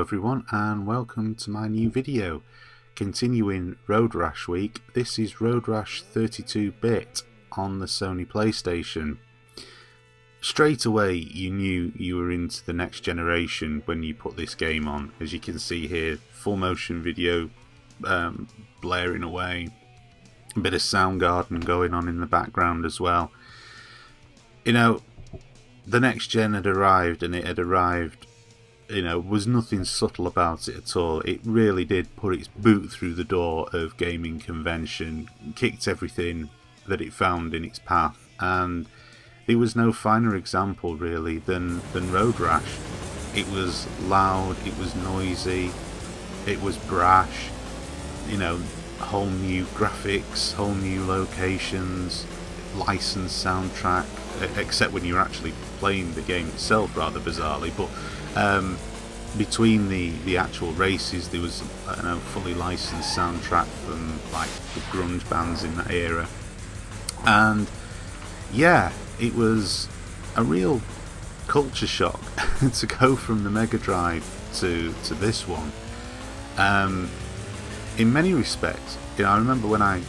everyone, and welcome to my new video. Continuing Road Rash week, this is Road Rash 32-bit on the Sony PlayStation. Straight away you knew you were into the next generation when you put this game on. As you can see here, full motion video blaring away, a bit of Soundgarden going on in the background as well. You know, the next gen had arrived, and it had arrived, you know, was nothing subtle about it at all. It really did put its boot through the door of gaming convention, kicked everything that it found in its path, and there was no finer example really than Road Rash. It was loud, it was noisy, it was brash, you know, whole new graphics, whole new locations, licensed soundtrack, except when you're actually playing the game itself, rather bizarrely, but between the actual races there was a fully licensed soundtrack from like the grunge bands in that era, and yeah, it was a real culture shock to go from the Mega Drive to this one. In many respects, you know, I remember when I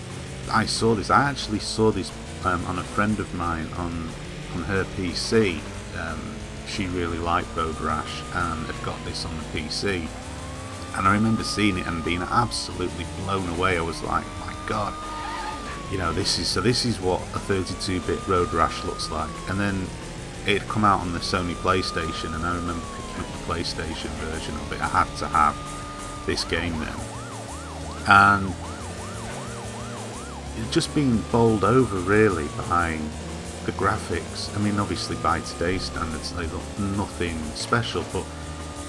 saw this, I actually saw this on a friend of mine on her PC. She really liked Road Rash and had got this on the PC, and I remember seeing it and being absolutely blown away. I was like, my god, you know, this is what a 32-bit Road Rash looks like. And then it had come out on the Sony PlayStation, and I remember picking up the PlayStation version of it. I had to have this game now, and just being bowled over really by the graphics. I mean, obviously by today's standards they look nothing special, but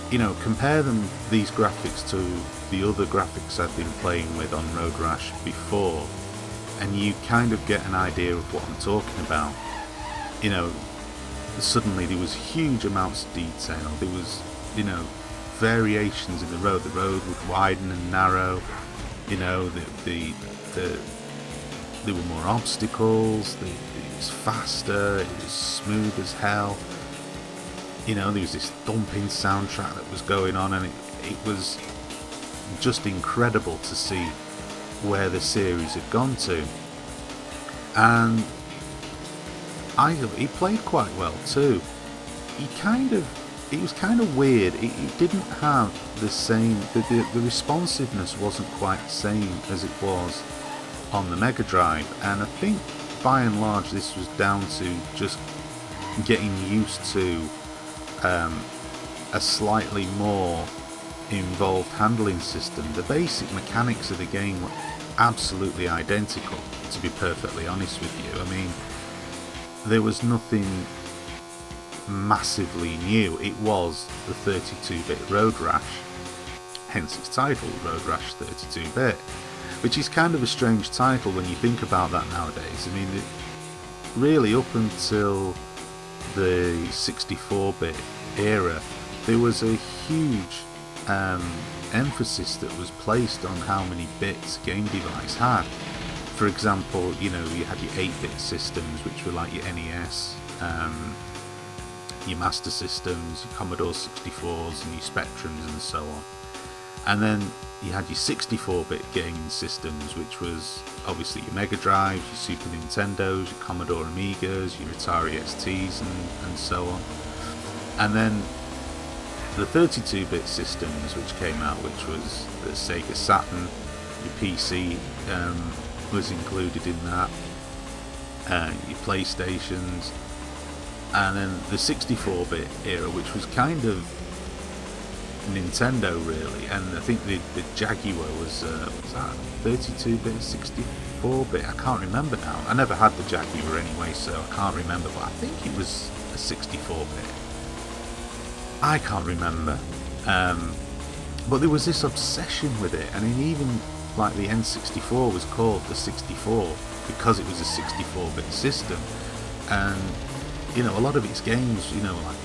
you know, compare these graphics to the other graphics I've been playing with on Road Rash before, and you kind of get an idea of what I'm talking about. You know, suddenly there was huge amounts of detail, there was, you know, variations in the road would widen and narrow, you know, there were more obstacles, it was faster, it was smooth as hell. You know, there was this thumping soundtrack that was going on, and it was just incredible to see where the series had gone to. And I thought he played quite well too. It was kind of weird. It didn't have the same, the responsiveness wasn't quite the same as it was on the Mega Drive, and I think by and large this was down to just getting used to a slightly more involved handling system. The basic mechanics of the game were absolutely identical, to be perfectly honest with you. I mean, there was nothing massively new. It was the 32-bit Road Rash, hence its title, Road Rash 32-bit. Which is kind of a strange title when you think about that nowadays. I mean, really up until the 64-bit era, there was a huge emphasis that was placed on how many bits a game device had. For example, you know, you had your 8-bit systems, which were like your NES, your Master Systems, your Commodore 64s, and your Spectrums, and so on. And then you had your 64-bit gaming systems, which was obviously your Mega Drives, your Super Nintendos, your Commodore Amigas, your Atari STs, and so on. And then the 32-bit systems which came out, which was the Sega Saturn, your PC was included in that, your PlayStations, and then the 64-bit era, which was kind of Nintendo really, and I think the Jaguar was that 32-bit, 64-bit, I can't remember now. I never had the Jaguar anyway, so I can't remember, but I think it was a 64-bit. I can't remember, but there was this obsession with it, and even like the N64 was called the 64 because it was a 64-bit system. And you know, a lot of its games, you know, like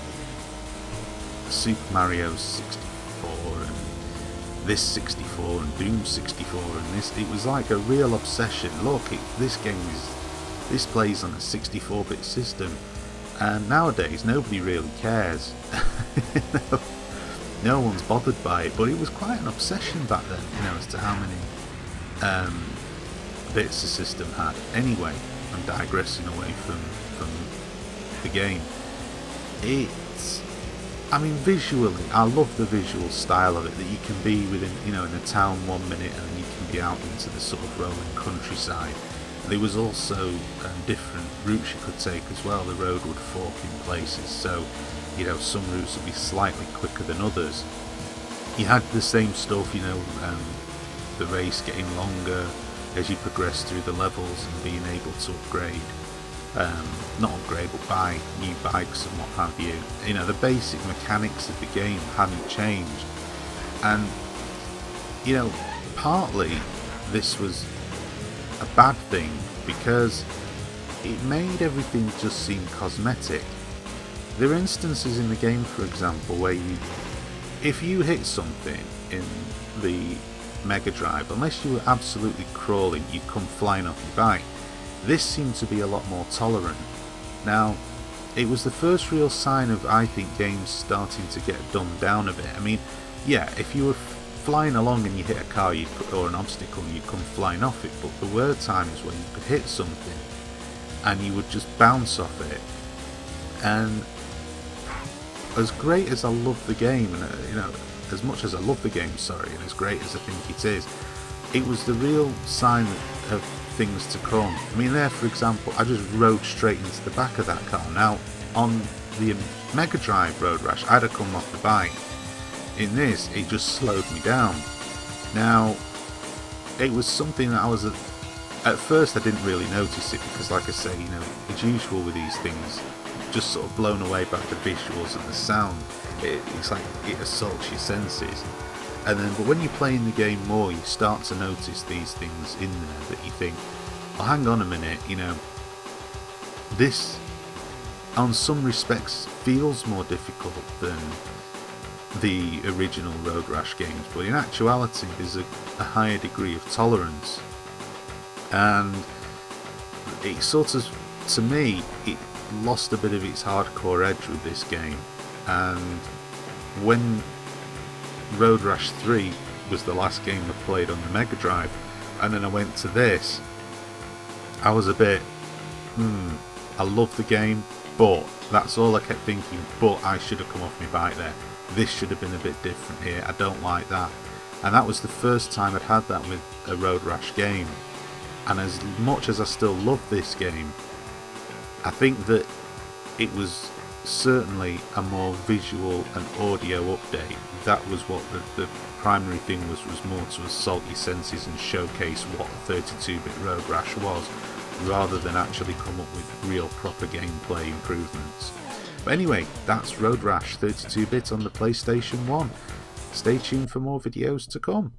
Super Mario 64 and this 64 and Doom 64 and this, it was like a real obsession. Look, this plays on a 64-bit system, and nowadays nobody really cares. You know? no one's bothered by it, but it was quite an obsession back then, you know, as to how many bits the system had. Anyway, I'm digressing away from the game. I mean, visually, I love the visual style of it, that you can be within, you know, in a town 1 minute and then you can be out into the sort of rolling countryside. There was also different routes you could take as well. The road would fork in places, so, you know, some routes would be slightly quicker than others. You had the same stuff, you know, the race getting longer as you progress through the levels and being able to upgrade. Not upgrade, but buy new bikes and what have you. You know, the basic mechanics of the game hadn't changed, and you know, partly this was a bad thing because it made everything just seem cosmetic. There are instances in the game, for example, where if you hit something in the Mega Drive, unless you were absolutely crawling, you'd come flying off your bike. This seemed to be a lot more tolerant. Now, it was the first real sign of, I think, games starting to get dumbed down a bit. I mean, yeah, if you were flying along and you hit a car or an obstacle and you come flying off it, but there were times when you could hit something and you would just bounce off it. And as great as I love the game, and you know, as much as I love the game, sorry, and as great as I think it is, it was the real sign of things to come. I mean, there, for example, I just rode straight into the back of that car. Now, on the Mega Drive Road Rash, I'd have come off the bike. In this, it just slowed me down. Now, it was something that at first I didn't really notice it, because like I say, you know, as usual with these things, just sort of blown away by the visuals and the sound. It's like it assaults your senses. And then, but when you're playing the game more, you start to notice these things in there that you think, well, hang on a minute, you know, this, on some respects, feels more difficult than the original Road Rash games, but in actuality, there's a higher degree of tolerance. And it sort of, to me, it lost a bit of its hardcore edge with this game. And when Road Rash 3 was the last game I played on the Mega Drive, and then I went to this, I was a bit, I love the game, but that's all I kept thinking, but I should have come off my bike there. This should have been a bit different here, I don't like that. And that was the first time I'd had that with a Road Rash game. And as much as I still love this game, I think that it was certainly a more visual and audio update. That was what the primary thing was more to assault your senses and showcase what 32-bit Road Rash was, rather than actually come up with real proper gameplay improvements. But anyway, that's Road Rash 32-bit on the PlayStation 1. Stay tuned for more videos to come.